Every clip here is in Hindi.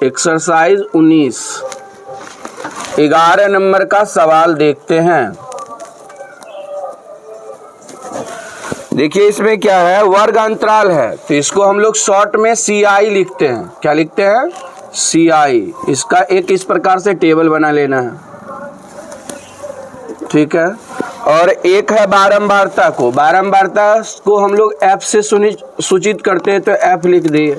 एक्सरसाइज 19 11 नंबर का सवाल देखते हैं। देखिए इसमें क्या है, वर्ग अंतराल है, तो इसको हम लोग शॉर्ट में CI लिखते हैं। क्या लिखते हैं? CI। इसका एक इस प्रकार से टेबल बना लेना है, ठीक है। और एक है बारंबारता को, बारंबारता को हम लोग F से सूचित करते हैं, तो F लिख दिए।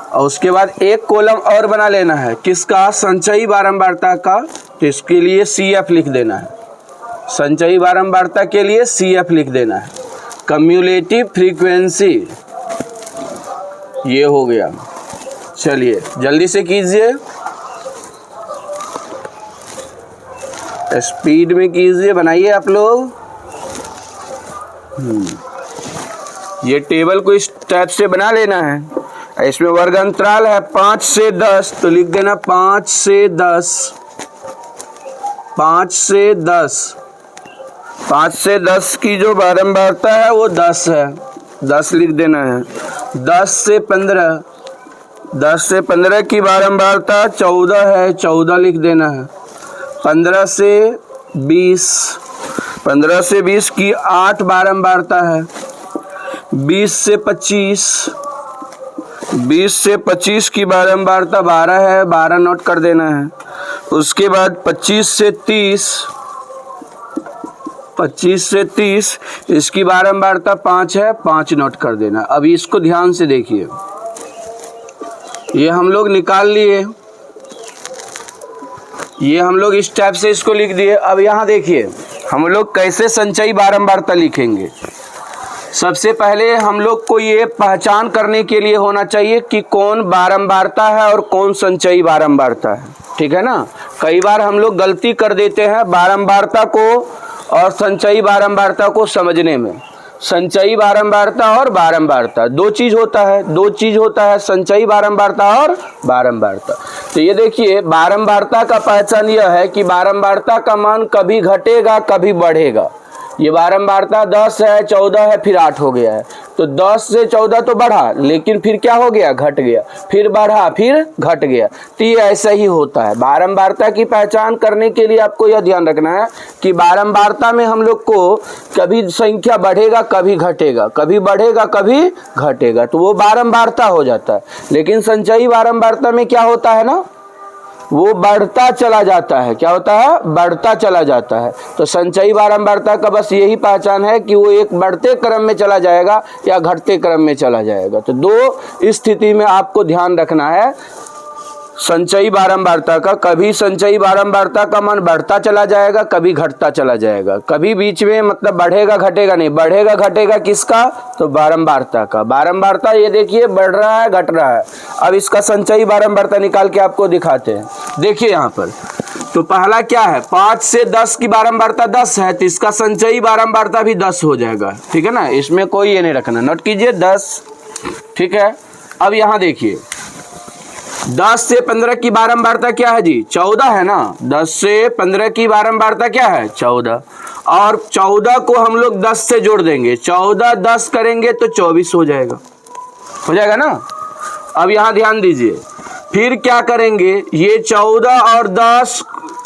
और उसके बाद एक कॉलम और बना लेना है, किसका? संचयी बारंबारता का, तो इसके लिए CF लिख देना है। संचयी बारंबारता के लिए CF लिख देना है। कम्युलेटिव फ्रीक्वेंसी ये हो गया। चलिए जल्दी से कीजिए, स्पीड में कीजिए, बनाइए आप लोग। ये टेबल को इस टाइप से बना लेना है। इसमें वर्ग अंतराल है 5 से 10, तो लिख देना 5 से 10, 5 से 10। 5 से 10 की जो बारंबारता है वो 10 है, 10 लिख देना है। 10 से 15, 10 से 15 की बारंबारता 14 है, 14 लिख देना है। 15 से 20, 15 से 20 की 8 बारंबारता है। 20 से 25, 20 से 25 की बारंबारता 12 है, 12 नोट कर देना है। उसके बाद 25 से 30, 25 से 30 इसकी बारंबारता 5 है, 5 नोट कर देना। अभी इसको ध्यान से देखिए, ये हम लोग निकाल लिए, ये हम लोग इस टाइप से इसको लिख दिए। अब यहाँ देखिए हम लोग कैसे संचयी बारंबारता लिखेंगे। सबसे पहले हम लोग को ये पहचान करने के लिए होना चाहिए कि कौन बारंबारता है और कौन संचयी बारंबारता है, ठीक है ना। कई बार हम लोग गलती कर देते हैं बारंबारता को और संचयी बारंबारता को समझने में। संचयी बारंबारता और बारंबारता दो चीज होता है, संचयी बारंबारता और बारंबारता। तो ये देखिए बारंबारता का पहचान यह है कि बारंबारता का मान कभी घटेगा कभी बढ़ेगा। ये बारंबारता 10 है, 14 है, फिर 8 हो गया है, तो 10 से 14 तो बढ़ा, लेकिन फिर क्या हो गया? घट गया, फिर बढ़ा, फिर घट गया। तो ये ऐसा ही होता है। बारंबारता की पहचान करने के लिए आपको यह ध्यान रखना है कि बारंबारता में हम लोग को कभी संख्या बढ़ेगा कभी घटेगा, कभी बढ़ेगा कभी घटेगा, तो वो बारंबारता हो जाता है। लेकिन संचयी बारंबारता में क्या होता है ना, वो बढ़ता चला जाता है। क्या होता है? बढ़ता चला जाता है। तो संचयी बारंबारता का बस यही पहचान है कि वो एक बढ़ते क्रम में चला जाएगा या घटते क्रम में चला जाएगा। तो दो स्थिति में आपको ध्यान रखना है संचयी बारंबारता का। कभी संचयी बारंबारता का मान बढ़ता चला जाएगा, कभी घटता चला जाएगा, कभी बीच में मतलब बढ़ेगा घटेगा नहीं, बढ़ेगा घटेगा किसका? तो बारंबारता का। बारंबारता ये देखिए बढ़ रहा है घट रहा है। अब इसका संचयी बारंबारता निकाल के आपको दिखाते हैं। देखिए यहाँ पर तो पहला क्या है, 5 से 10 की बारंबारता 10 है, तो इसका संचयी बारंबारता भी 10 हो जाएगा, ठीक है ना। इसमें कोई ये नहीं रखना, नोट कीजिए 10, ठीक है। अब यहाँ देखिए 10 से 15 की बारंबारता क्या है जी? 14 है ना। 10 से 15 की बारंबारता क्या है? 14। और 14 को हम लोग 10 से जोड़ देंगे, 14 10 करेंगे तो 24 हो जाएगा ना। अब यहाँ ध्यान दीजिए, फिर क्या करेंगे, ये 14 और 10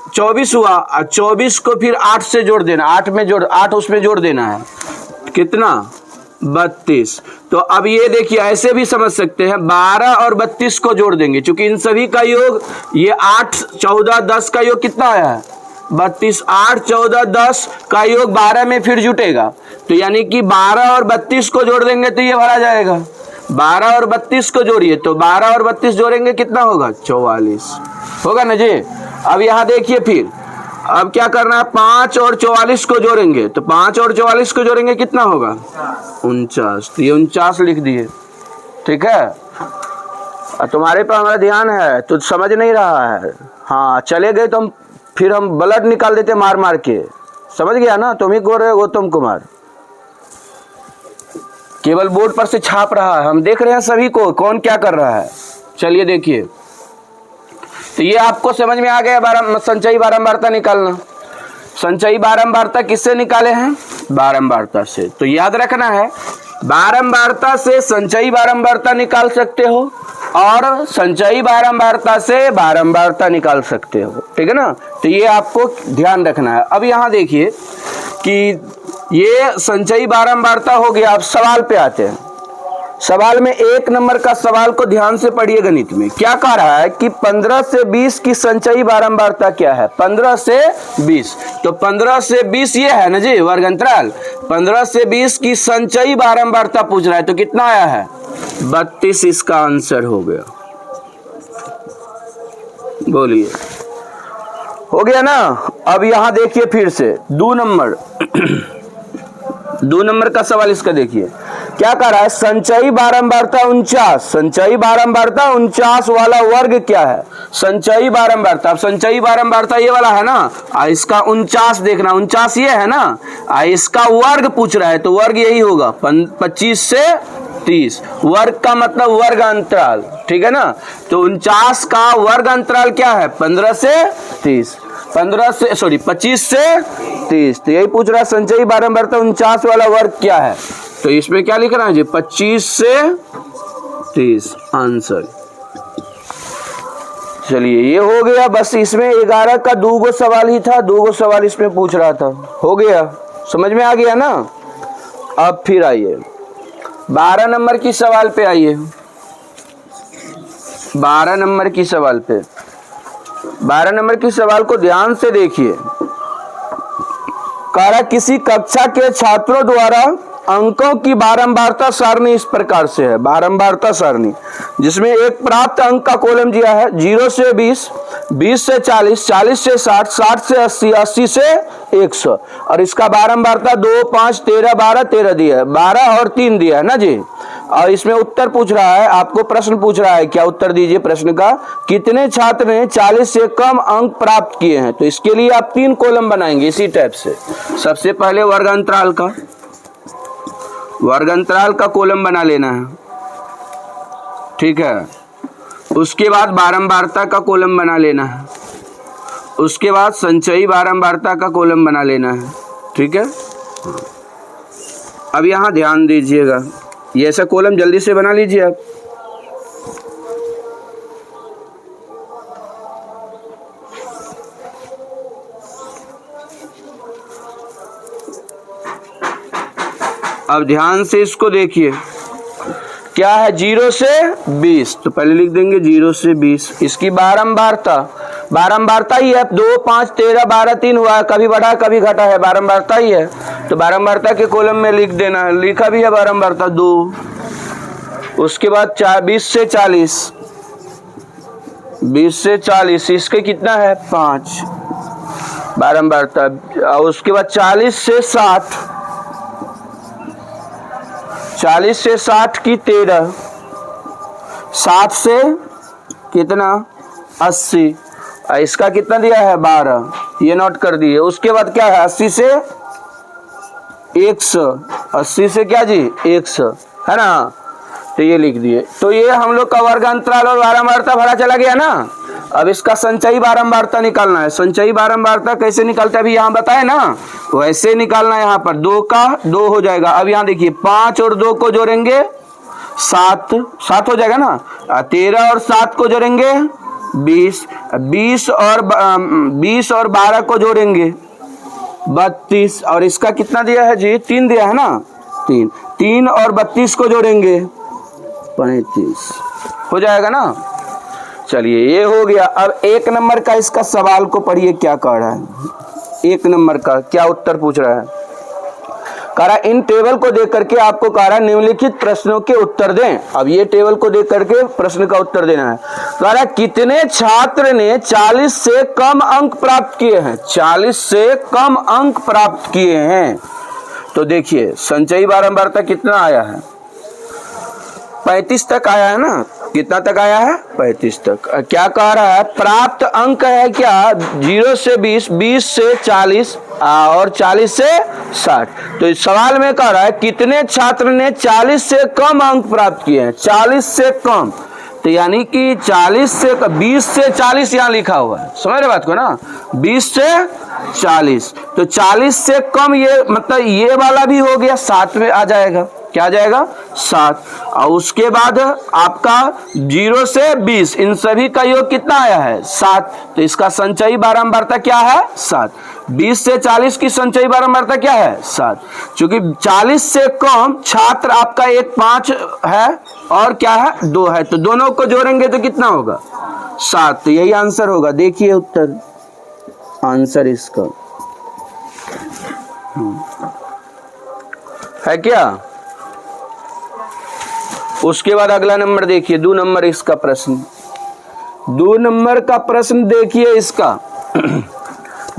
24 हुआ, और 24 को फिर 8 से जोड़ देना, 8 उसमें जोड़ देना है, कितना? 32। तो अब ये देखिए ऐसे भी समझ सकते हैं, 12 और 32 को जोड़ देंगे, क्योंकि इन सभी का योग, ये 8 14 10 का योग कितना आया है? 32। 8 14 10 का योग 12 में फिर जुटेगा, तो यानी कि 12 और 32 को जोड़ देंगे तो ये भरा जाएगा। 12 और 32 को जोड़िए, तो 12 और 32 जोड़ेंगे कितना होगा? 44 होगा ना जी। अब यहाँ देखिए फिर अब क्या करना है, 5 और 44 को जोड़ेंगे, तो 5 और 44 को जोड़ेंगे कितना होगा? 49। तो ये 49 लिख दिए, ठीक है। तुम्हारे पर हमारा ध्यान है तो समझ नहीं रहा है। हाँ चले गए तो फिर हम ब्लड निकाल देते मार मार के, समझ गया ना। तुम ही बोल रहे हो गौतम कुमार, केवल बोर्ड पर से छाप रहा है, हम देख रहे हैं सभी को कौन क्या कर रहा है। चलिए देखिए, तो ये आपको समझ में आ गया संचयी बारंबारता निकालना। संचयी बारंबारता किससे निकाले हैं? बारंबारता से। तो याद रखना है बारंबारता से संचयी बारंबारता निकाल सकते हो और संचयी बारंबारता से बारंबारता निकाल सकते हो, ठीक है ना। तो ये आपको ध्यान रखना है। अब यहाँ देखिए कि ये संचयी बारंबारता हो गया। अब सवाल पे आते हैं। सवाल में 1 नंबर का सवाल को ध्यान से पढ़िए। गणित में क्या कह रहा है कि 15 से 20 की संचयी बारंबारता क्या है? 15 से 20। तो 15 से 20 ये है ना जी वर्ग अंतराल। 15 से 20 की संचयी बारंबारता पूछ रहा है, तो कितना आया है? 32 इसका आंसर हो गया। बोलिए, हो गया ना। अब यहां देखिए फिर से 2 नंबर 2 नंबर का सवाल इसका देखिए क्या कर रहा है? संचयी बारंबारता 49। संचयी बारंबारता 49 वाला वर्ग क्या है? संचयी बारंबारता, अब संचयी बारंबारता ये वाला है ना, इसका 49 देखना, 49 ये है ना, इसका वर्ग पूछ रहा है, तो वर्ग यही होगा 25 से 30। वर्ग का मतलब वर्ग अंतराल, ठीक है ना। तो 49 का वर्ग अंतराल क्या है? 15 से 30। 25 से 30। तो यही पूछ रहा है संचयी बारंबारता 49 वाला वर्ग क्या है? तो इसमें क्या लिखना है जी? 25 से 30 आंसर। चलिए ये हो गया। बस इसमें 11 का 2 गो सवाल ही था, 2 गो सवाल इसमें पूछ रहा था। हो गया, समझ में आ गया ना। अब फिर आइए 12 नंबर की सवाल पे आइए। 12 नंबर की सवाल पे, 12 नंबर की सवाल को ध्यान से देखिए। कह रहा किसी कक्षा के छात्रों द्वारा अंकों की बारंबारता सारणी इस प्रकार से है। बारंबारता सारणी जिसमें एक प्राप्त अंक का कॉलम दिया है 0 से 20, 20 से 40, 40 से 60, 60 से 80, 80 से 100। और इसका बारंबारता 2, 5, 13, 12, 13 दिया है, 12 और 3 दिया है ना जी। और इसमें उत्तर पूछ रहा है, आपको प्रश्न पूछ रहा है, क्या उत्तर दीजिए प्रश्न का? कितने छात्र ने 40 से कम अंक प्राप्त किए हैं? तो इसके लिए आप 3 कॉलम बनाएंगे इसी टाइप से। सबसे पहले वर्ग अंतराल का कॉलम बना लेना है, ठीक है। उसके बाद बारंबारता का कॉलम बना लेना है। उसके बाद संचयी बारंबारता का कॉलम बना लेना है, ठीक है। अब यहां ध्यान दीजिएगा, ये ऐसा कॉलम जल्दी से बना लीजिए आप। अब ध्यान से इसको देखिए, क्या है? 0 से 20। तो पहले लिख देंगे 0 से 20। इसकी बारंबारता ही है 2, 5, 13, 12, 3 हुआ है, कभी बढ़ा कभी घटा है, बारंबारता ही है। तो बारंबारता के कॉलम में लिख देना है, लिखा भी है बारंबारता 2। उसके बाद 20 से 40, 20 से 40 इसके कितना है? 5 बारंबारता। उसके बाद 40 से 60, 40 से 60 की 13, 60 से कितना? 80। इसका कितना दिया है? 12, ये नोट कर दिए। उसके बाद क्या है? 80 से 100, 80 से क्या जी? 100, है ना। तो ये लिख दिए। तो ये हम लोग का वर्ग अंतराल और बारंबारता भरा चला गया ना। अब इसका संचयी बारंबारता निकालना है। संचयी बारंबारता कैसे निकलता है अभी यहाँ बताए ना, वैसे निकालना है। यहाँ पर 2 का 2 हो जाएगा। अब यहाँ देखिए 5 और 2 को जोड़ेंगे 7 हो जाएगा ना। 13 और 7 को जोड़ेंगे 20, 20 और 12 को जोड़ेंगे 32। और इसका कितना दिया है जी? 3 दिया है ना। 3 और 32 को जोड़ेंगे 35 हो जाएगा ना। चलिए ये हो गया। अब 1 नंबर का इसका सवाल को पढ़िए, क्या कह रहा है। 1 नंबर का क्या उत्तर पूछ रहा है? कह रहा इन टेबल को देख करके आपको कह रहा है निम्नलिखित प्रश्नों के उत्तर दें। अब ये टेबल को देख करके प्रश्न का उत्तर देना है। कह रहा कितने छात्र ने 40 से कम अंक प्राप्त किए हैं? 40 से कम अंक प्राप्त किए हैं। तो देखिए संचयी बारंबारता कितना आया है? 35 तक आया है ना। कितना तक आया है? 35 तक। क्या कह रहा है? प्राप्त अंक है क्या? 0 से 20, 20 से 40 और 40 से 60। तो इस सवाल में कह रहा है कितने छात्र ने 40 से कम अंक प्राप्त किए हैं? 40 से कम, तो यानी कि 20 से 40 यहाँ लिखा हुआ है, समझ रहे बात को ना। 20 से 40, तो 40 से कम, ये मतलब ये वाला भी हो गया, 7 में आ जाएगा। क्या आ जाएगा 7। और उसके बाद आपका 0 से 20 इन सभी का योग कितना आया है 7। तो इसका संचयी बारंबारता क्या है 7। 20 से 40 की संचयी बारंबारता क्या है 7। क्योंकि 40 से कम छात्र आपका एक 5 है और क्या है 2 है, तो दोनों को जोड़ेंगे तो कितना होगा 7। तो यही आंसर होगा। देखिए उत्तर, आंसर इसका है क्या। उसके बाद अगला नंबर देखिए, 2 नंबर इसका प्रश्न, 2 नंबर का प्रश्न देखिए इसका।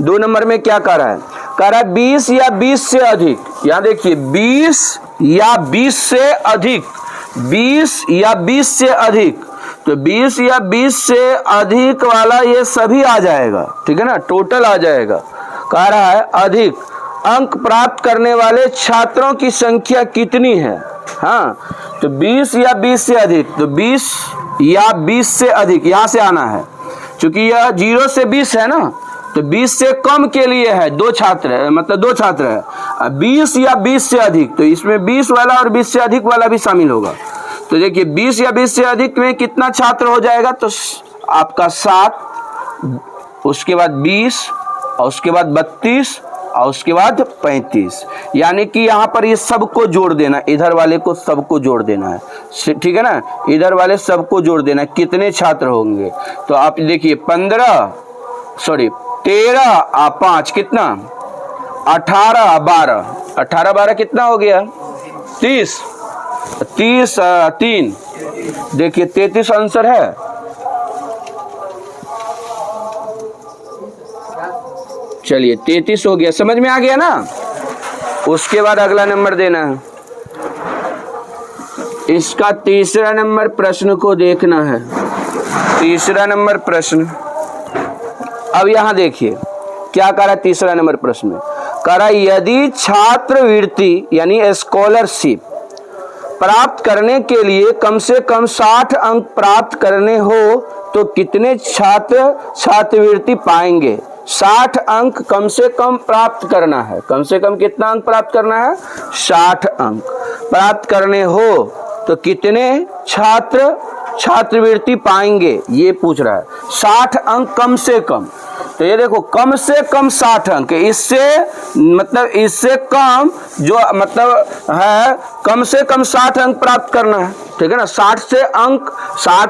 2 नंबर में क्या कह रहा है, कह रहा है 20 या 20 से अधिक। यहां देखिए 20 या 20 से अधिक, 20 या 20 से अधिक, तो 20 या 20 से अधिक वाला ये सभी आ जाएगा, ठीक है ना, टोटल आ जाएगा। कह रहा है अधिक अंक प्राप्त करने वाले छात्रों की संख्या कितनी है। हाँ, तो 20 या 20 से अधिक, तो 20 या 20 से अधिक यहां से आना है, क्योंकि यह 0 से 20 है ना, तो 20 से कम के लिए है 2 छात्र है, मतलब 2 छात्र है। 20 या 20 से अधिक, तो इसमें 20 वाला और 20 से अधिक वाला भी शामिल होगा। तो देखिए 20 या 20 से अधिक में कितना छात्र हो जाएगा, तो आपका 7, उसके बाद 20 और उसके बाद 32 और उसके बाद 35। यानी कि यहाँ पर ये सबको जोड़ देना, इधर वाले को सबको जोड़ देना है, ठीक है ना, इधर वाले सबको जोड़ देना है। कितने छात्र होंगे, तो आप देखिए 13 और 5 कितना 18 12 कितना हो गया 30 3 देखिए 33 आंसर है। चलिए 33 हो गया, समझ में आ गया ना। उसके बाद अगला नंबर देना है, इसका तीसरा नंबर प्रश्न को देखना है। तीसरा नंबर प्रश्न, अब यहां देखिए क्या कह रहा है तीसरा नंबर प्रश्न में, कह रहा है यदि छात्रवृत्ति यानी स्कॉलरशिप प्राप्त करने के लिए कम से कम 60 अंक प्राप्त करने हो तो कितने छात्र छात्रवृत्ति पाएंगे। 60 अंक कम से कम प्राप्त करना है, कम से कम कितना अंक प्राप्त करना है 60 अंक प्राप्त करने हो तो कितने छात्र छात्रवृत्ति पाएंगे, ये पूछ रहा है। 60 अंक कम से कम, तो ये देखो कम से कम 60 अंक, इससे मतलब इससे कम जो मतलब है कम से कम 60 अंक प्राप्त करना है, ठीक है ना। 60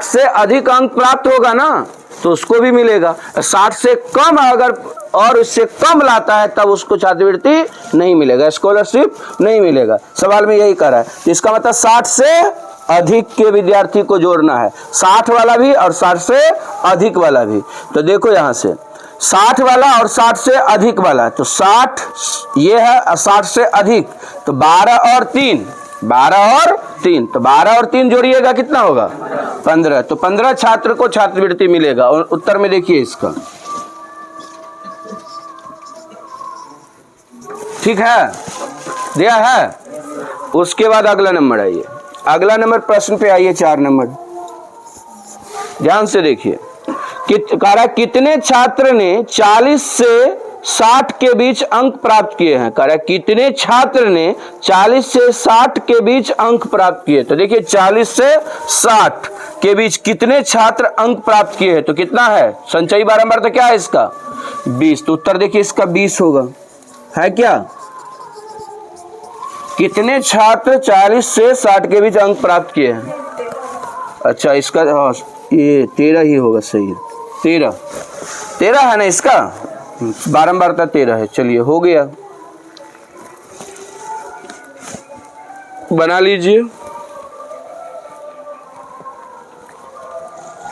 से अधिक अंक प्राप्त होगा ना तो उसको भी मिलेगा। 60 से कम अगर और उससे कम लाता है तब उसको छात्रवृत्ति नहीं मिलेगा, स्कॉलरशिप नहीं मिलेगा। सवाल में यही कर रहा है, इसका मतलब 60 से अधिक के विद्यार्थी को जोड़ना है, 60 वाला भी और 60 से अधिक वाला भी। तो देखो यहाँ से 60 वाला और 60 से अधिक वाला, तो 60 ये है और 60 से अधिक, तो 12 और 3 तो 12 और 3 जोड़िएगा कितना होगा 15, तो 15 छात्र को छात्रवृत्ति मिलेगा। और उत्तर में देखिए इसका, ठीक है, दिया है। उसके बाद अगला नंबर आइए, अगला नंबर प्रश्न पे आइए, 4 नंबर, ध्यान से देखिए। कितने छात्र ने 40 से 60 के बीच अंक प्राप्त किए हैं। कितने छात्र ने 40 से 60 के बीच अंक प्राप्त किए। तो देखिए 40 से 60 के बीच कितने छात्र अंक प्राप्त किए हैं, तो कितना है संचयी बारंबार, तो क्या है इसका 20। तो उत्तर देखिए इसका 20 होगा, है क्या। कितने छात्र 40 से 60 के बीच अंक प्राप्त किए हैं, अच्छा इसका ये 13 ही होगा, सही है 13 है ना, इसका बारंबारता 13 है। चलिए हो गया, बना लीजिए,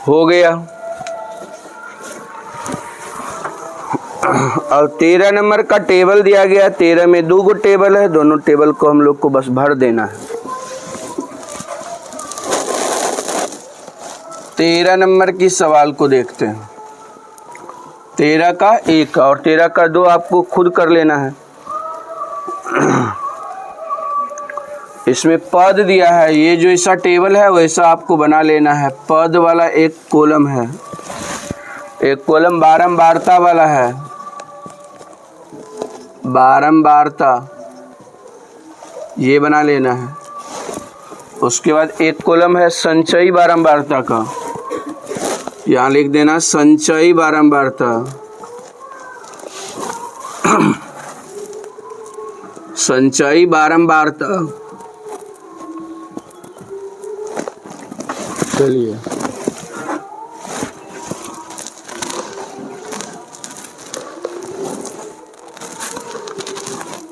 हो गया। और 13 नंबर का टेबल दिया गया, 13 में 2 टेबल है, दोनों टेबल को हम लोग को बस भर देना है। 13 नंबर की सवाल को देखते हैं। 13 का 1 और 13 का 2 आपको खुद कर लेना है। इसमें पद दिया है, ये जो ऐसा टेबल है वैसा आपको बना लेना है। पद वाला एक कॉलम है, एक कॉलम बारंबारता वाला है, बारंबारता ये बना लेना है। उसके बाद एक कॉलम है संचयी बारंबारता का, यहाँ लिख देना संचयी बारंबारता। संचयी बारंबारता, चलिए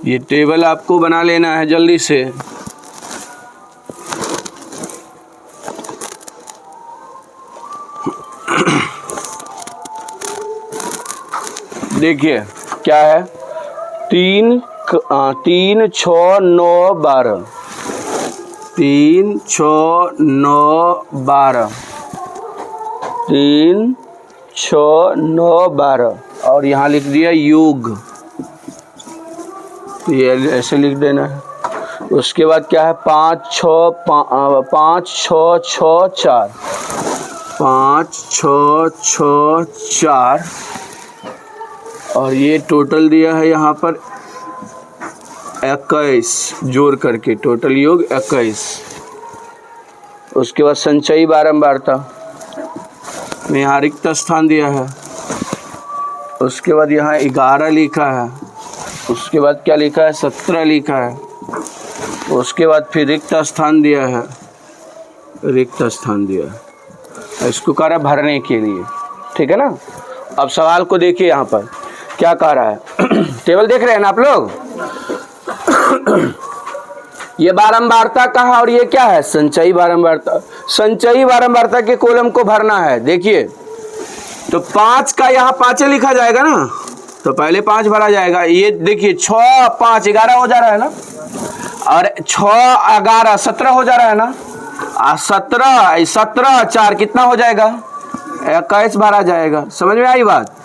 ये टेबल आपको बना लेना है जल्दी से। देखिए क्या है, 3 3 6 9 12, 3 6 9 12, 3 6 9 12 और यहाँ लिख दिया योग, तो ये ऐसे लिख देना है। उसके बाद क्या है 5 6 5 6 6 4, 5 6 6 4 और ये टोटल दिया है यहाँ पर 21 जोड़ करके, टोटल योग 21। उसके बाद संचयी बारंबारता में यहाँ रिक्त स्थान दिया है। उसके बाद यहाँ 11 लिखा है। उसके बाद क्या लिखा है 17 लिखा है। उसके बाद फिर रिक्त स्थान दिया है, रिक्त स्थान दिया है, इसको कह रहा है भरने के लिए, ठीक है ना। अब सवाल को देखिए, यहाँ पर क्या कह रहा है टेबल देख रहे हैं ना आप लोग। ये बारंबारता का है और ये क्या है संचयी बारंबारता। संचयी बारंबारता के कॉलम को भरना है। देखिए तो 5 का यहाँ 5 लिखा जाएगा ना, तो पहले 5 भरा जाएगा। ये देखिए 6 5 11 हो जा रहा है ना, और 6 11 17 हो जा रहा है ना, 17 17 4 कितना हो जाएगा 21 भरा जाएगा। समझ में आई बात,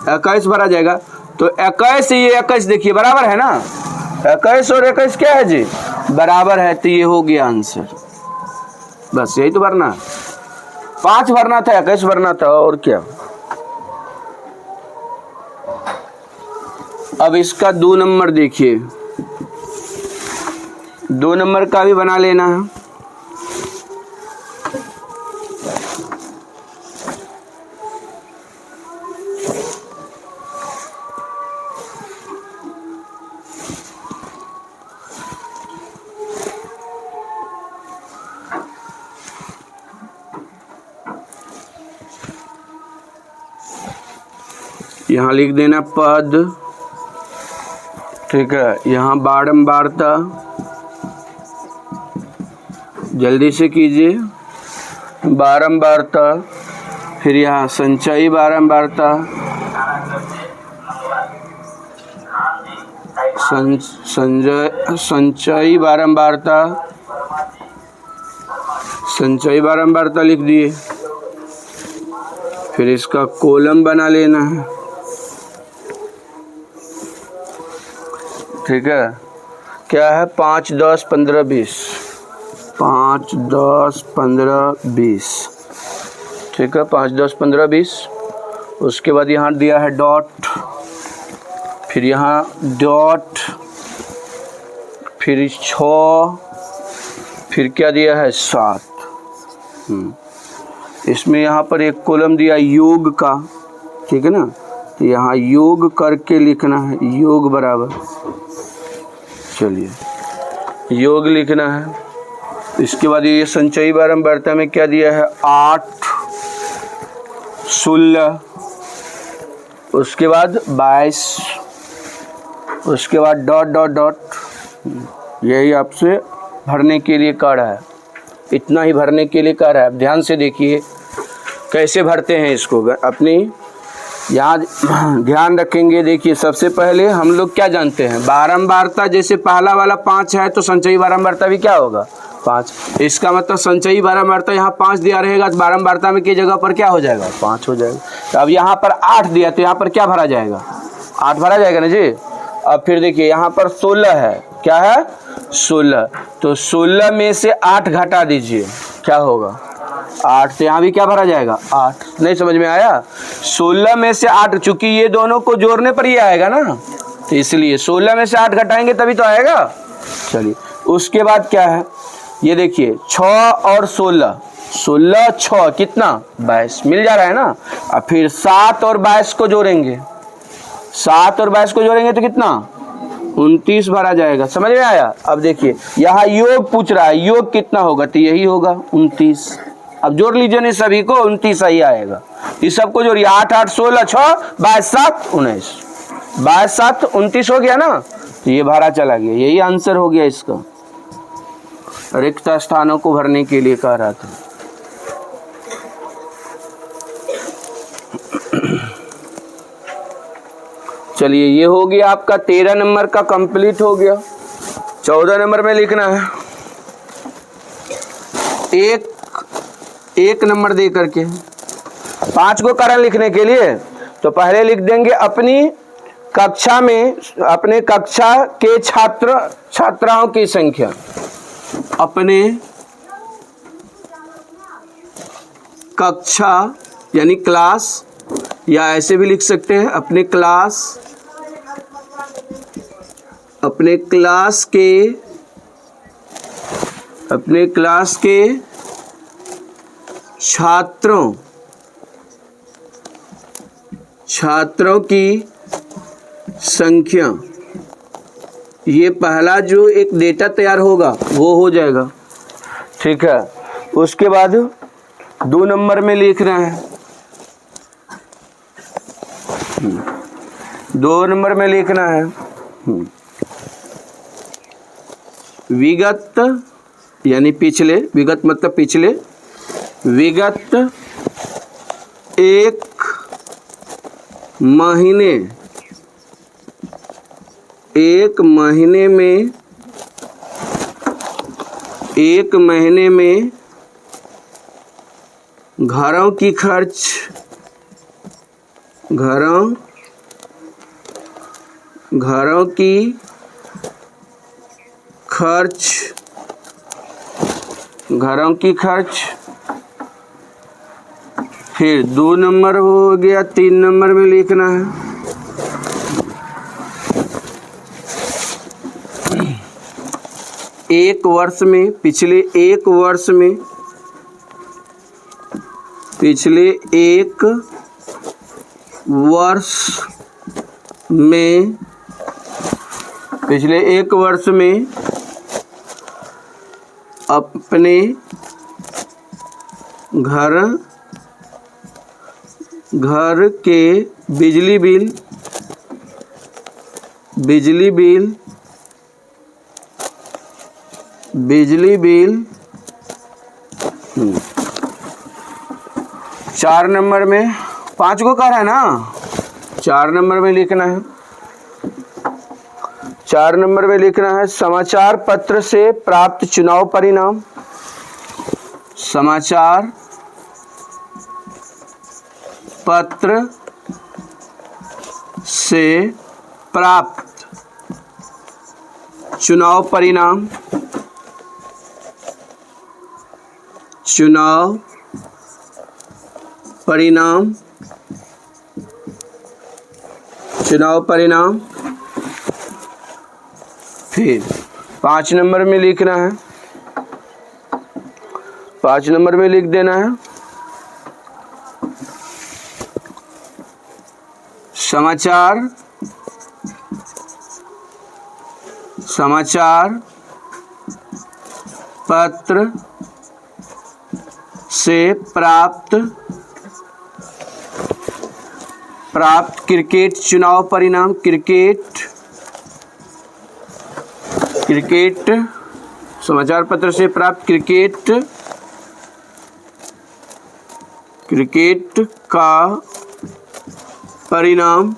21 भरा जाएगा। तो 21 ये 21 देखिए बराबर है ना, 21 और 21 क्या है जी बराबर है, तो ये हो गया आंसर। बस यही तो भरना, 5 भरना था 21 भरना था, और क्या। अब इसका 2 नंबर देखिए, 2 नंबर का भी बना लेना है। यहाँ लिख देना पद, ठीक है। यहाँ बारंबारता, जल्दी से कीजिए, बारंबारता, फिर यहाँ संचयी बारंबारता, संचयी बारंबारता, संचयी बारंबारता लिख दिए। फिर इसका कॉलम बना लेना है, ठीक है। क्या है 5 10 15 20, 5 10 15 20, ठीक है। 5 10 15 20। उसके बाद यहाँ दिया है डॉट, फिर यहाँ डॉट, फिर 6, फिर क्या दिया है 7। इसमें यहाँ पर एक कॉलम दिया योग का, ठीक है ना। तो यहाँ योग करके लिखना है, योग बराबर, चलिए योग लिखना है। इसके बाद ये संचयी बारंबारता में क्या दिया है 8 16, उसके बाद 22, उसके बाद डॉट डॉट डॉट। यही आपसे भरने के लिए कह रहा है, इतना ही भरने के लिए कह रहा है। अब ध्यान से देखिए कैसे भरते हैं इसको, अपनी याद ध्यान रखेंगे। देखिए सबसे पहले हम लोग क्या जानते हैं, बारंबारता जैसे पहला वाला 5 है तो संचयी बारंबारता भी क्या होगा 5। इसका मतलब संचयी बारंबारता यहाँ 5 दिया रहेगा तो बारंबारता में की जगह पर क्या हो जाएगा 5 हो जाएगा। तो अब यहाँ पर 8 दिया तो यहाँ पर क्या भरा जाएगा 8 भरा जाएगा ना जी। अब फिर देखिए यहाँ पर 16 है, क्या है 16, तो 16 में से 8 घटा दीजिए, क्या होगा 8। तो यहाँ भी क्या भरा जाएगा 8। नहीं समझ में आया, 16 में से 8, चूंकि ये दोनों को जोड़ने पर ये आएगा ना, तो इसलिए 16 में से 8 घटाएंगे तभी तो आएगा। चलिए उसके बाद क्या है ये देखिए 6 और 16, 16 6 कितना 22 मिल जा रहा है ना। अब फिर 7 और 22 को जोड़ेंगे, 7 और 22 को जोड़ेंगे तो कितना 29 भरा जाएगा। समझ में आया। अब देखिए यहाँ योग पूछ रहा है, योग कितना होगा तो यही होगा 29। अब जोड़ लीजिए नहीं सभी को, 29 सही आएगा। इस सबको जोड़िए 8 8 16 6 22 7 19, 22 7 29 हो गया ना, तो ये भरा चला गया। यही आंसर हो गया इसका। रिक्त स्थानों को भरने के लिए कह रहा था। चलिए ये हो गया आपका 13 नंबर का कंप्लीट हो गया। 14 नंबर में लिखना है एक नंबर दे करके 5 को कारण लिखने के लिए। तो पहले लिख देंगे अपनी कक्षा में, अपने कक्षा के छात्राओं की संख्या, अपने कक्षा यानी क्लास, या ऐसे भी लिख सकते हैं अपने क्लास के छात्रों की संख्या। ये पहला जो एक डेटा तैयार होगा वो हो जाएगा, ठीक है। उसके बाद 2 नंबर में लिखना है, 2 नंबर में लिखना है विगत यानी पिछले, विगत मतलब पिछले, विगत एक महीने में घरों की खर्च। फिर 2 नंबर हो गया। 3 नंबर में लिखना है पिछले एक वर्ष में अपने घर के बिजली बिल 4 नंबर में, 5 को कह रहा है ना, 4 नंबर में लिखना है। 4 नंबर में लिखना है समाचार पत्र से प्राप्त चुनाव परिणाम। समाचार पत्र से प्राप्त चुनाव परिणाम। फिर 5 नंबर में लिखना है, 5 नंबर में लिख देना है समाचार पत्र से प्राप्त क्रिकेट चुनाव परिणाम। क्रिकेट समाचार पत्र से प्राप्त क्रिकेट का परिणाम।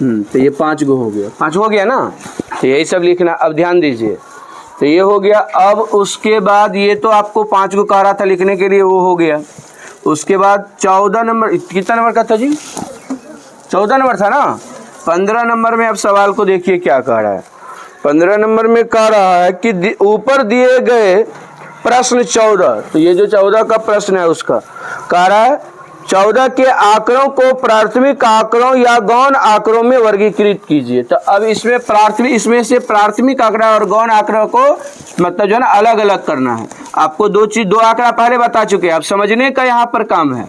तो ये 5 गो हो गया, 5 हो गया ना, तो यही सब लिखना। अब ध्यान दीजिए, तो ये हो गया। अब उसके बाद ये तो आपको 5 को कह रहा था लिखने के लिए, वो हो गया। उसके बाद 14 नंबर, कितना नंबर का था जी? 14 नंबर था ना। 15 नंबर में अब सवाल को देखिए क्या कह रहा है। 15 नंबर में कह रहा है कि ऊपर दिए गए प्रश्न 14, तो ये जो 14 का प्रश्न है उसका कह रहा है 14 के आंकड़ों को प्राथमिक आंकड़ों या गौण आंकड़ों में वर्गीकृत कीजिए। तो अब इसमें से प्राथमिक आंकड़ा और गौण आंकड़ों को मतलब जो है ना अलग अलग करना है। आपको दो आंकड़ा पहले बता चुके हैं, अब समझने का यहाँ पर काम है।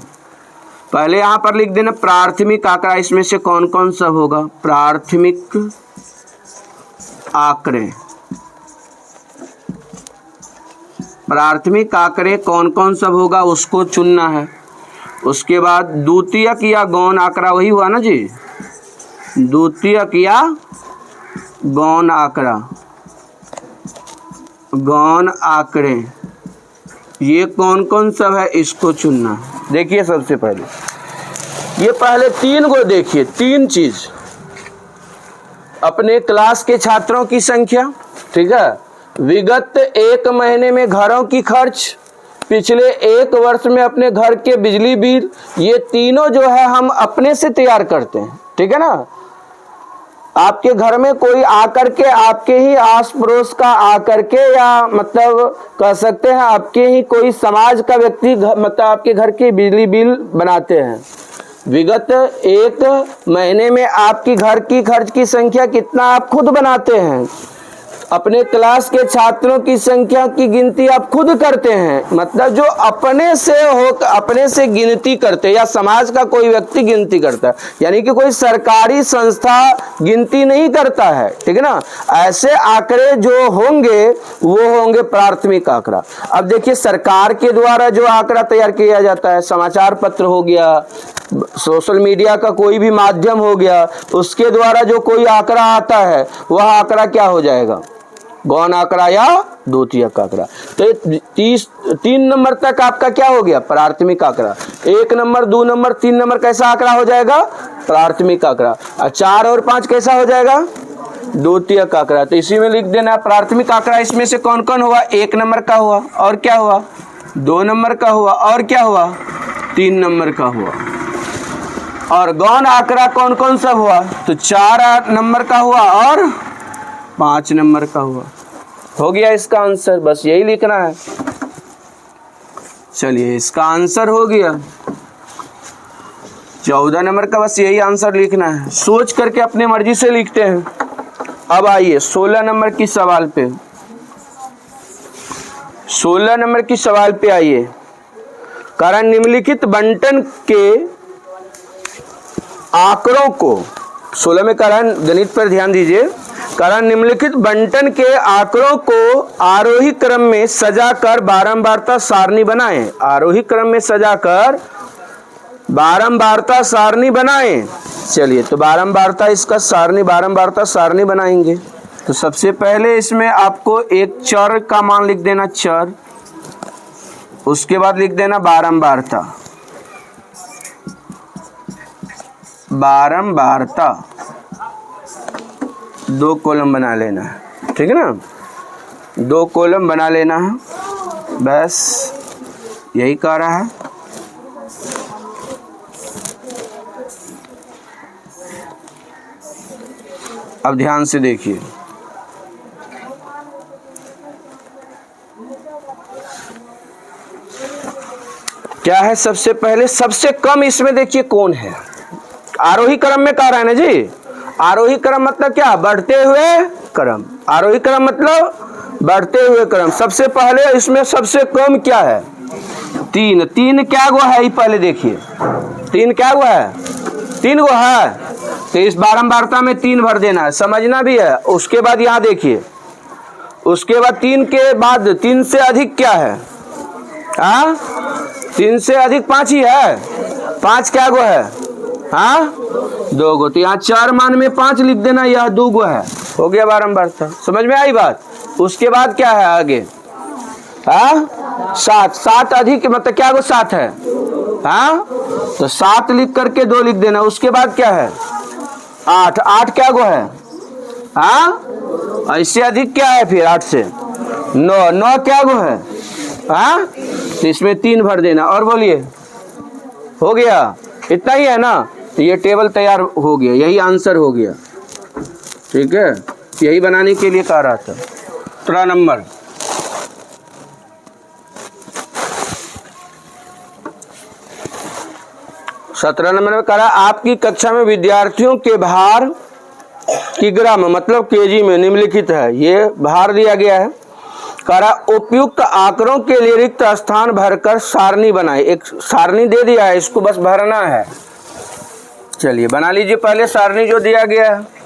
पहले यहाँ पर लिख देना प्राथमिक आंकड़ा, इसमें से कौन कौन सा होगा, प्राथमिक आंकड़े, प्राथमिक आंकड़े कौन कौन सब होगा उसको चुनना है। उसके बाद द्वितीयक या गौण आंकड़ा, वही हुआ ना जी, द्वितीयक या गौण आंकड़ा, गौण आंकड़े ये कौन कौन सब है इसको चुनना। देखिए सबसे पहले ये पहले 3 को देखिए, 3 चीज, अपने क्लास के छात्रों की संख्या, ठीक है, विगत 1 महीने में घरों की खर्च, पिछले 1 वर्ष में अपने घर के बिजली बिल, ये तीनों जो है हम अपने से तैयार करते हैं, ठीक है ना। आपके घर में कोई आकर के, आपके ही आस पड़ोस का आकर के, या मतलब कह सकते हैं आपके ही कोई समाज का व्यक्ति मतलब आपके घर के बिजली बिल बनाते हैं। विगत 1 महीने में आपकी घर की खर्च की संख्या कितना आप खुद बनाते हैं। अपने क्लास के छात्रों की संख्या की गिनती आप खुद करते हैं, मतलब जो अपने से गिनती करते हैं, या समाज का कोई व्यक्ति गिनती करता है, यानी कि कोई सरकारी संस्था गिनती नहीं करता है, ठीक है ना। ऐसे आंकड़े जो होंगे वो होंगे प्राथमिक आंकड़ा। अब देखिए सरकार के द्वारा जो आंकड़ा तैयार किया जाता है, समाचार पत्र हो गया, सोशल मीडिया का कोई भी माध्यम हो गया, उसके द्वारा जो कोई आंकड़ा आता है वह आंकड़ा क्या हो जाएगा, गौण आंकड़ा या द्वितीयक आंकड़ा। तो 3 नंबर तक आपका क्या हो गया, प्राथमिक आंकड़ा। 1 नंबर 2 नंबर 3 नंबर कैसा आंकड़ा हो जाएगा, प्राथमिक आंकड़ा। और 4 और 5 कैसा हो जाएगा, द्वितीयक आंकड़ा। तो इसी में लिख देना प्राथमिक आंकड़ा इसमें से कौन कौन हुआ, 1 नंबर का हुआ, और क्या हुआ, 2 नंबर का हुआ, और क्या हुआ, 3 नंबर का हुआ। और गौण आंकड़ा कौन कौन सा हुआ, तो 4 नंबर का हुआ और 5 नंबर का हुआ। हो गया इसका आंसर, बस यही लिखना है। चलिए इसका आंसर हो गया 14 नंबर का, बस यही आंसर लिखना है। सोच करके अपने मर्जी से लिखते हैं। अब आइए 16 नंबर की सवाल पे, 16 नंबर की सवाल पे आइए। कारण निम्नलिखित बंटन के आंकड़ों को, 16 में कारण गणित पर ध्यान दीजिए। कारण निम्नलिखित बंटन के आंकड़ों को आरोही क्रम में सजाकर बारंबारता सारणी बनाएं। आरोही क्रम में सजाकर बारंबारता सारणी बनाएं। चलिए तो बारंबारता इसका सारणी, बारंबारता सारणी बनाएंगे। तो सबसे पहले इसमें आपको एक चर का मान लिख देना, चर, उसके बाद लिख देना बारंबारता, बारंबारता 2 कॉलम बना लेना है, ठीक है ना, 2 कॉलम बना लेना है, बस यही कह रहा है। अब ध्यान से देखिए, क्या है सबसे पहले, सबसे कम इसमें देखिए कौन है, आरोही क्रम में कह रहा है ना जी। आरोही क्रम मतलब क्या, बढ़ते हुए क्रम। आरोही क्रम मतलब बढ़ते हुए क्रम। सबसे पहले इसमें सबसे कम क्या है, 3। 3 क्या गो है, पहले देखिए 3 क्या गो है, 3 गो है। तो इस बारंबारता में 3 भर देना है, समझना भी है। उसके बाद यहाँ देखिए, उसके बाद 3 के बाद 3 से अधिक क्या है, 3 से अधिक 5 ही है। 5 क्या गो है, 2 गो। तो यहाँ 4 मान में 5 लिख देना, यह 2 गो है। हो गया बारंबारता, समझ में आई बात। उसके बाद क्या है आगे, 7। 7 अधिक मतलब क्या गो, 7 है, तो 7 लिख करके 2 लिख देना। उसके बाद क्या है, 8। 8 क्या गो है, इससे अधिक क्या है फिर 8 से, 9। 9 क्या गो है, तो इसमें 3 भर देना। और बोलिए, हो गया, इतना ही है ना। तो ये टेबल तैयार हो गया, यही आंसर हो गया, ठीक है। यही बनाने के लिए कह रहा था। 13 नंबर, 17 नंबर में करा आपकी कक्षा में विद्यार्थियों के भार किग्रा में मतलब केजी में निम्नलिखित है, ये भार दिया गया है। करा उपयुक्त आंकड़ों के लिए रिक्त स्थान भरकर सारणी बनाए। एक सारणी दे दिया है, इसको बस भरना है। चलिए बना लीजिए पहले सारणी जो दिया गया है।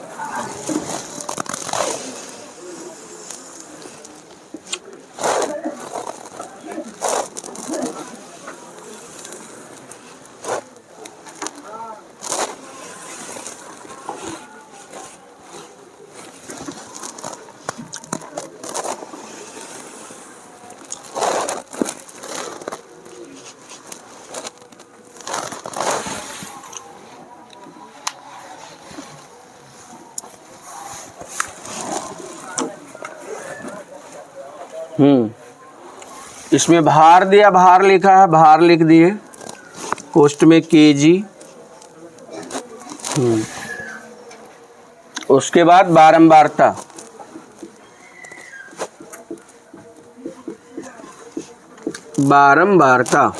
इसमें भार दिया, भार लिखा है, भार लिख दिए, पोस्ट में केजी। उसके बाद बारंबारता, बारंबारता।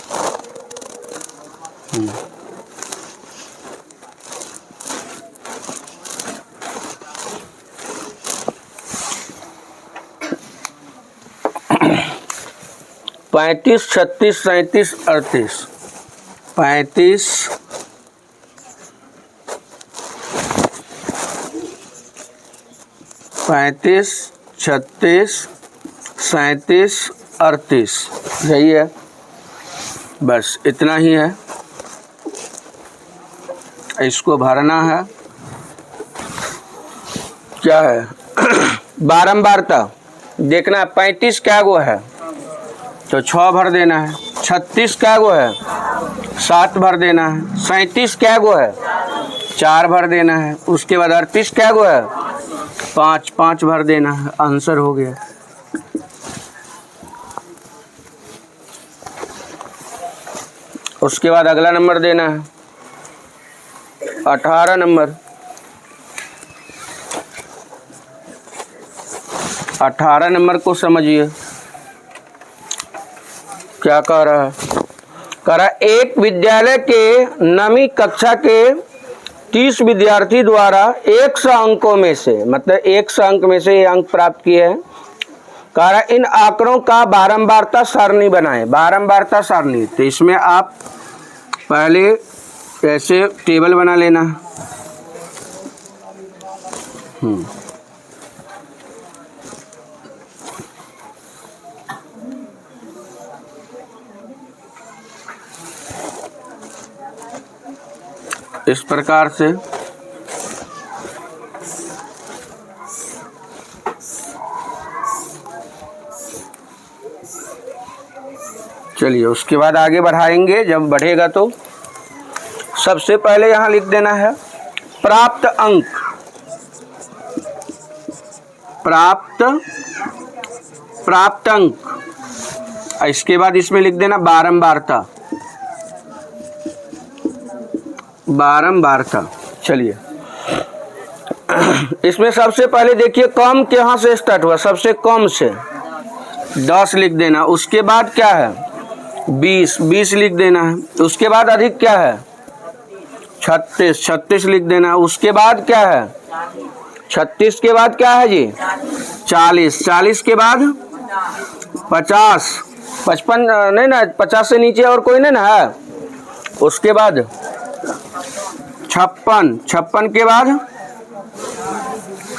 पैंतीस, 36, 37, 38। 35, 36, 37, 38 यही है, बस इतना ही है। इसको भरना है। क्या है बारंबारता देखना है। 35 क्या गो है तो 6 भर देना है। 36 क्या गो है 7 भर देना है। 37 क्या गो है 4 भर देना है। उसके बाद 38 क्या गो है 5 भर देना है। आंसर हो गया। उसके बाद अगला नंबर देना है 18 नंबर। 18 नंबर को समझिए क्या कह रहा है। कह रहा एक विद्यालय के नवीं कक्षा के 30 विद्यार्थी द्वारा 100 अंकों में से मतलब 100 अंक में से ये अंक प्राप्त किए हैं। कह रहा इन आंकड़ों का बारंबारता सारणी बनाएं। बारंबारता सारणी तो इसमें आप पहले ऐसे टेबल बना लेना। इस प्रकार से चलिए उसके बाद आगे बढ़ाएंगे। जब बढ़ेगा तो सबसे पहले यहाँ लिख देना है प्राप्त अंक। प्राप्त अंक। इसके बाद इसमें लिख देना बारंबारता। बारंबारता। चलिए इसमें सबसे पहले देखिए कम कहाँ से स्टार्ट हुआ, सबसे कम से 10 लिख देना। उसके बाद क्या है 20 लिख देना है। उसके बाद अधिक क्या है 36 लिख देना है। उसके बाद क्या है 36 के बाद क्या है जी 40 के बाद 50, 55 नहीं ना, 50 से नीचे और कोई नहीं ना है। उसके बाद 56 के बाद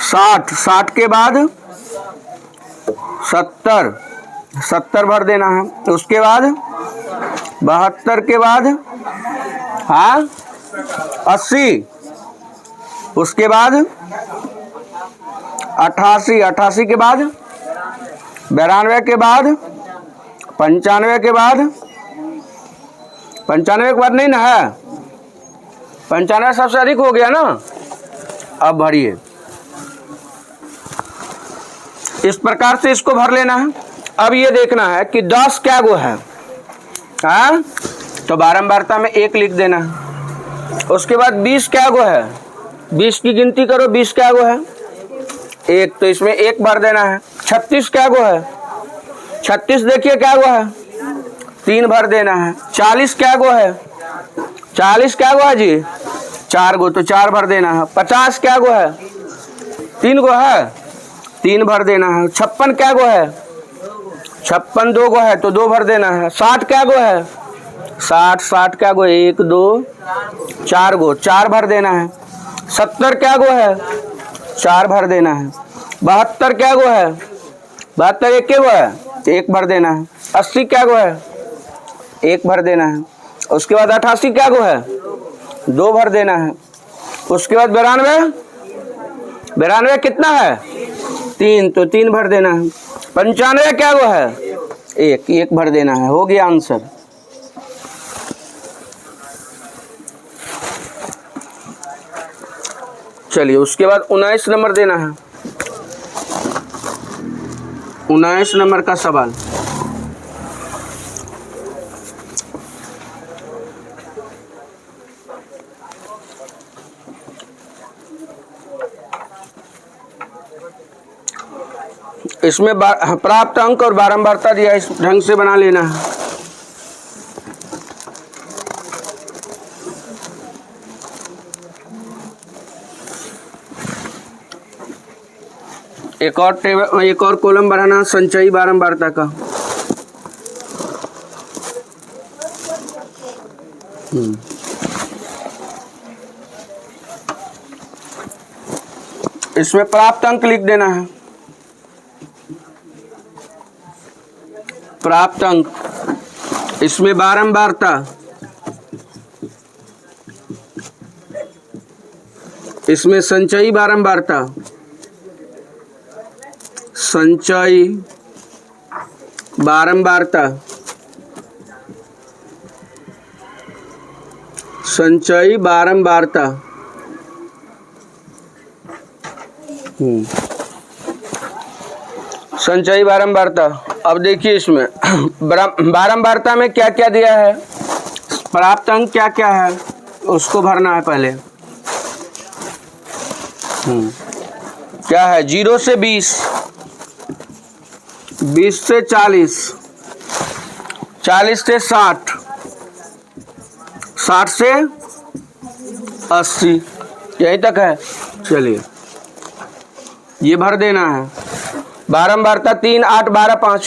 60 के बाद 70 भर देना है। उसके बाद 72 के बाद 80। उसके बाद 88 के बाद 92 के बाद 95 के बाद 95 के बाद नहीं ना है, 95 सबसे अधिक हो गया ना। अब भरिए इस प्रकार से इसको भर लेना है। अब ये देखना है कि 10 क्या गो है तो बारंबारता में 1 लिख देना है। उसके बाद 20 क्या गो है 20 की गिनती करो 20 क्या गो है 1 तो इसमें 1 भर देना है। 36 क्या गो है 36 देखिए क्या गो है 3 भर देना है। 40 क्या गो है 40 क्या गो है जी? 4 गो, तो 4 भर देना है। 50 क्या गो है? 3 गो है, 3 भर देना है। 56 क्या गो है? 56 2 गो है, तो 2 भर देना है। 60 क्या गो है? 60 क्या गो? 1 2 4 गो, 4 भर देना है। 70 क्या गो है? 4 भर देना है। 72 क्या गो है? 72 1 के गो है, 1 भर देना है। 80 क्या गो है? 1 भर देना है। उसके बाद 88 क्या गो है? 2 भर देना है। उसके बाद 92 कितना है? 3, तो 3 भर देना है। 95 क्या गो है? 1 भर देना है। हो गया आंसर। चलिए उसके बाद 19 नंबर देना है। 19 नंबर का सवाल। इसमें प्राप्त अंक और बारंबारता दिया, इस ढंग से बना लेना है। एक और टेबल, एक और कॉलम बनाना संचयी बारंबारता का। इसमें प्राप्त अंक लिख देना है। प्राप्त अंक, इसमें बारंबारता, इसमें संचयी बारंबारता, संचयी बारंबारता, संचयी बारंबारता। संचयी बारंबारता। अब देखिए इसमें बारंबारता में क्या क्या दिया है, प्राप्त अंक क्या क्या है, उसको भरना है पहले। क्या है? 0 से 20, 20 से 40, 40 से 60, 60 से 80, यहीं तक है। चलिए ये भर देना है। बारंबारता 3 8 12 5,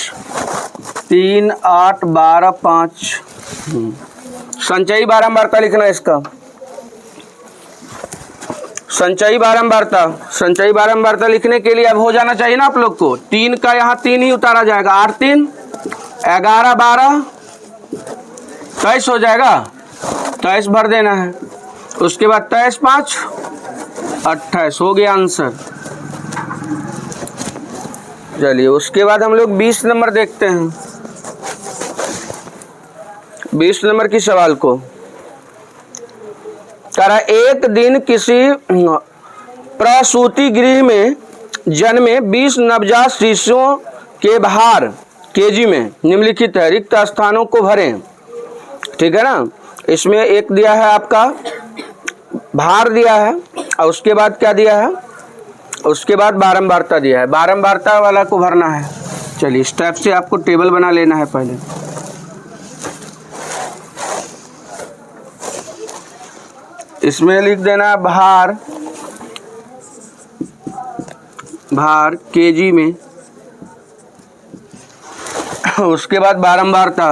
3 8 12 5। संचयी बारंबारता लिखना है इसका। संचयी बारंबारता, संचयी बारंबारता लिखने के लिए अब हो जाना चाहिए ना आप लोग को। 3 का यहाँ 3 ही उतारा जाएगा। 8 3 11 12 23 हो जाएगा। 23 भर देना है। उसके बाद 23 5 28 हो गया आंसर। चलिए उसके बाद हम लोग 20 नंबर देखते हैं। 20 नंबर की सवाल को करा, एक दिन किसी प्रसूति गृह में जन्मे 20 नवजात शिशुओं के भार केजी में निम्नलिखित है, रिक्त स्थानों को भरें। ठीक है ना। इसमें एक दिया है आपका भार दिया है, और उसके बाद क्या दिया है, उसके बाद बारंबारता दिया है। बारंबारता वाला को भरना है। चलिए स्टेप से आपको टेबल बना लेना है पहले। इसमें लिख देना भार, भार केजी में। उसके बाद बारंबारता,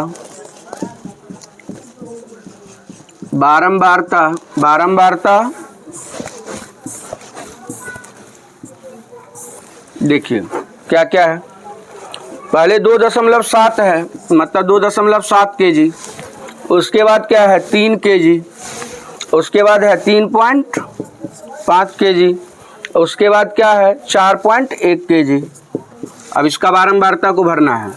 बारंबारता, बारंबारता देखिए क्या क्या है। पहले 2.7 है, मतलब 2.7 केजी। उसके बाद क्या है 3 केजी। उसके बाद है 3.5 केजी। उसके बाद क्या है 4.1 केजी। अब इसका बारंबारता को भरना है।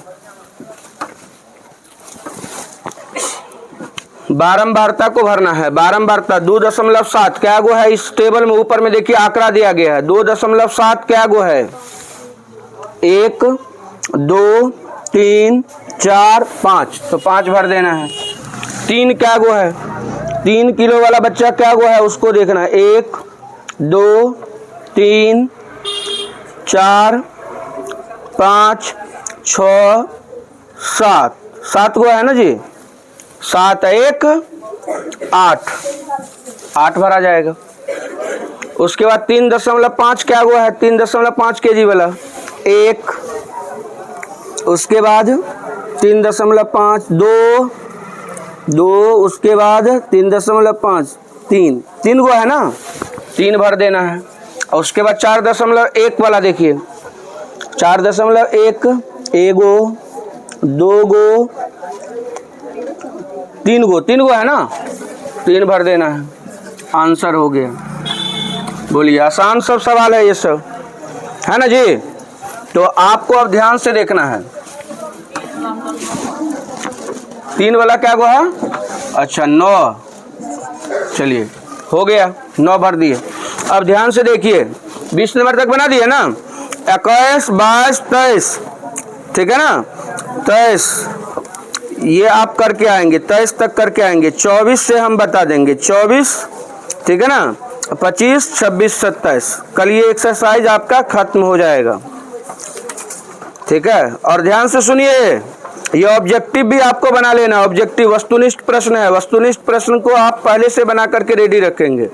बारंबारता को भरना है। बारंबारता 2.7 क्या गो है, इस टेबल में ऊपर में देखिए आंकड़ा दिया गया है। 2.7 क्या गो है, 1 2 3 4 5, तो 5 भर देना है। 3 क्या गो है, 3 किलो वाला बच्चा क्या गो है, उसको देखना है। 1 2 3 4 5 6 7, 7 गो है ना जी। 7 1 8 भरा जाएगा। उसके बाद 3.5 क्या हुआ है, 3.5 kg वाला 1, उसके बाद 3.5 2, उसके बाद 3.5 3 गो है ना, 3 भर देना है। और उसके बाद 4.1 वाला देखिए, 4.1 1 गो 2 गो 3 गो है ना, 3 भर देना है। आंसर हो गया। बोलिए, आसान सब सवाल है ये सब, है ना जी। तो आपको अब ध्यान से देखना है। 3 वाला क्या हुआ है, अच्छा 9, चलिए हो गया, 9 भर दिए। अब ध्यान से देखिए, 20 नंबर तक बना दिए ना, 21 22 23, ठीक है ना, 23 ये आप करके आएंगे, 23 तक करके आएंगे। 24 से हम बता देंगे, 24 ठीक है ना, 25 26 27, कल ये एक्सरसाइज आपका खत्म हो जाएगा, ठीक है। और ध्यान से सुनिए, ये ऑब्जेक्टिव भी आपको बना लेना। ऑब्जेक्टिव वस्तुनिष्ठ प्रश्न है, वस्तुनिष्ठ प्रश्न को आप पहले से बना करके रेडी रखेंगे।